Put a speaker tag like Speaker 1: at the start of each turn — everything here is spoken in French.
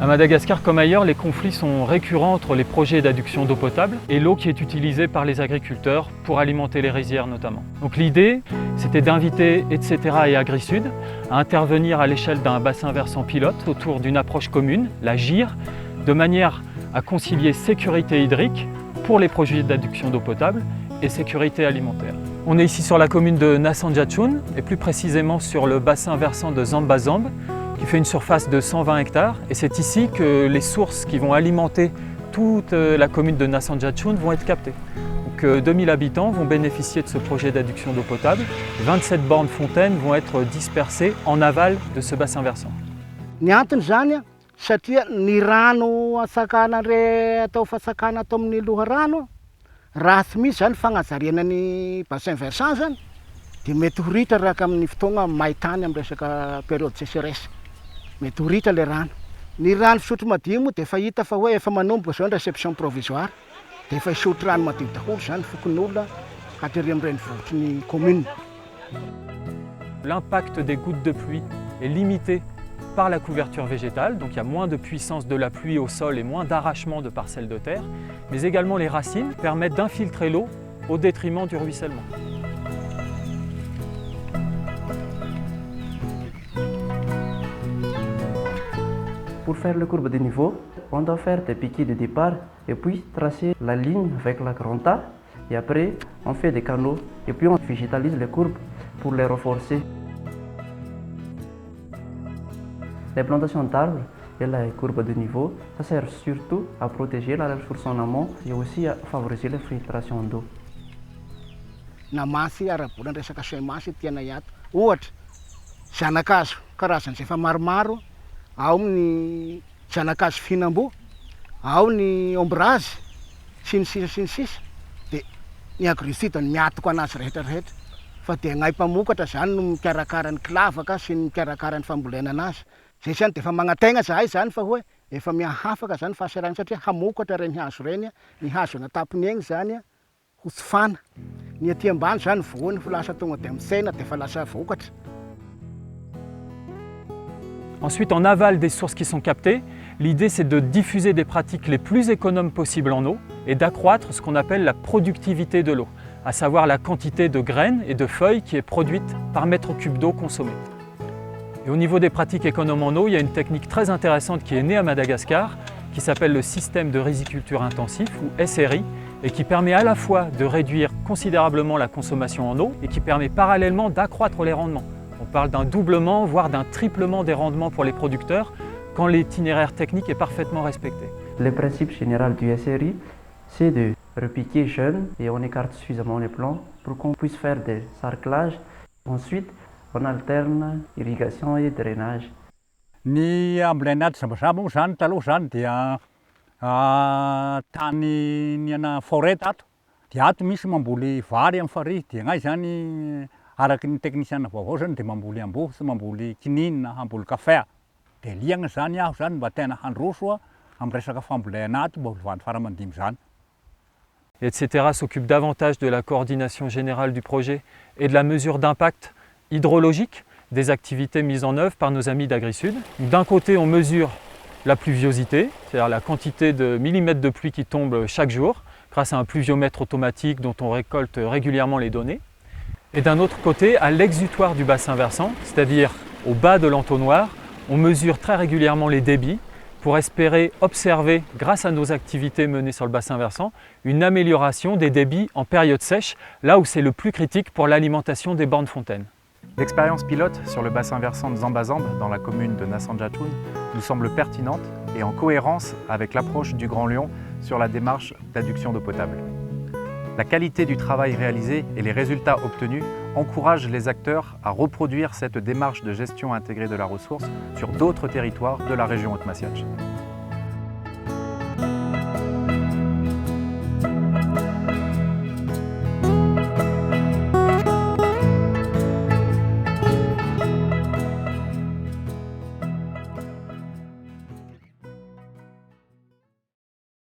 Speaker 1: À Madagascar comme ailleurs, les conflits sont récurrents entre les projets d'adduction d'eau potable et l'eau qui est utilisée par les agriculteurs pour alimenter les rizières notamment. Donc l'idée, c'était d'inviter etc. et AgriSud à intervenir à l'échelle d'un bassin versant pilote autour d'une approche commune, la GIR, de manière à concilier sécurité hydrique pour les projets d'adduction d'eau potable et sécurité alimentaire. On est ici sur la commune de Nasanjatchoune et plus précisément sur le bassin versant de Zambazambe qui fait une surface de 120 hectares et c'est ici que les sources qui vont alimenter toute la commune de Nasanjatchoune vont être captées. Donc 2000 habitants vont bénéficier de ce projet d'adduction d'eau potable. 27 bornes fontaines vont être dispersées en aval de ce bassin versant.
Speaker 2: Satria ny rano asakana re atao fasakana atao amin'ny loharano raha tsy misy zany fagnajariana ny bassin versant zany dia mety ho ritra raha amin'ny fotoagna maintany amin'ny resaka période sécheresse mety ho ritra le rano. Ny rano fisotro madio moa dia efa hita fa hoe efa manomboka zao ny réception provisoire dia efa isotro rano madio daholo zany fokon'olona hatrery amin'ny renivohitr'ny commune.
Speaker 1: L'impact des gouttes de pluie est limité par la couverture végétale, donc il y a moins de puissance de la pluie au sol et moins d'arrachement de parcelles de terre, mais également les racines permettent d'infiltrer l'eau au détriment du ruissellement.
Speaker 3: Pour faire le courbe de niveau, on doit faire des piquets de départ et puis tracer la ligne avec la granta et après on fait des canaux et puis on végétalise les courbes pour les renforcer. Les plantations d'arbres et la courbe de niveau, ça sert surtout à protéger la ressource en amont et aussi à favoriser la filtration d'eau.
Speaker 2: Namasy ara-bola ny resaka semasy tiana hiato. Ohatra, zanakazo karazany efa maromaro, ao ny zanakazo fihinam-boa, ao ny ombrage, sy ny sisa. Dia ny AgriSud ny miatoko anazy rehetra. Fa dia agnay mpamokatra zany no mikarakara ny kilavaka sy ny mikarakara ny fambolena anazy. Zay zany dia efa magnategna zahay zany fa hoe efa miahafaka zany fahasairana satria hamokatra reny hazo reny, ny hazo natapony egny zany ho tsofana. Ny aty ambany zany voany fa lasa tonga dia misena dia efa lasa vokatra.
Speaker 1: Ensuite, en aval des sources qui sont captées, l'idée c'est de diffuser des pratiques les plus économes possibles en eau et d'accroître ce qu'on appelle la productivité de l'eau, à savoir la quantité de graines et de feuilles qui est produite par mètre cube d'eau consommée. Et au niveau des pratiques économes en eau, il y a une technique très intéressante qui est née à Madagascar, qui s'appelle le système de riziculture intensif, ou SRI, et qui permet à la fois de réduire considérablement la consommation en eau et qui permet parallèlement d'accroître les rendements. On parle d'un doublement, voire d'un triplement des rendements pour les producteurs quand l'itinéraire technique est parfaitement respecté.
Speaker 3: Le principe général du SRI, c'est de repiquer jeune et on écarte suffisamment les plants pour qu'on puisse faire des sarclages. Ensuite, on alterne irrigation et drainage.
Speaker 4: Ny ambolena aty Zambazamba moa zany taloha zany dia tany niana forêt tato. Dia ato misy mamboly vary amin'ny farihy dia agnay zany araky ny teknisiana vaovao zany dia mamboly amboa sy mamboly kininina, mamboly kafé. Dia liagna zany aho zany mba tena handroso amin'ny resaka fambolena ato mba ho faramandimy zany.
Speaker 1: Etc. s'occupe davantage de la coordination générale du projet et de la mesure d'impact hydrologique des activités mises en œuvre par nos amis d'AgriSud. D'un côté, on mesure la pluviosité, c'est-à-dire la quantité de millimètres de pluie qui tombent chaque jour, grâce à un pluviomètre automatique dont on récolte régulièrement les données. Et d'un autre côté, à l'exutoire du bassin versant, c'est-à-dire au bas de l'entonnoir, on mesure très régulièrement les débits pour espérer observer, grâce à nos activités menées sur le bassin versant, une amélioration des débits en période sèche, là où c'est le plus critique pour l'alimentation des bornes fontaines.
Speaker 5: L'expérience pilote sur le bassin versant de Zambazambe, dans la commune de Nasanjatchoune, nous semble pertinente et en cohérence avec l'approche du Grand Lyon sur la démarche d'adduction d'eau potable. La qualité du travail réalisé et les résultats obtenus encouragent les acteurs à reproduire cette démarche de gestion intégrée de la ressource sur d'autres territoires de la région Haute-Massiatche.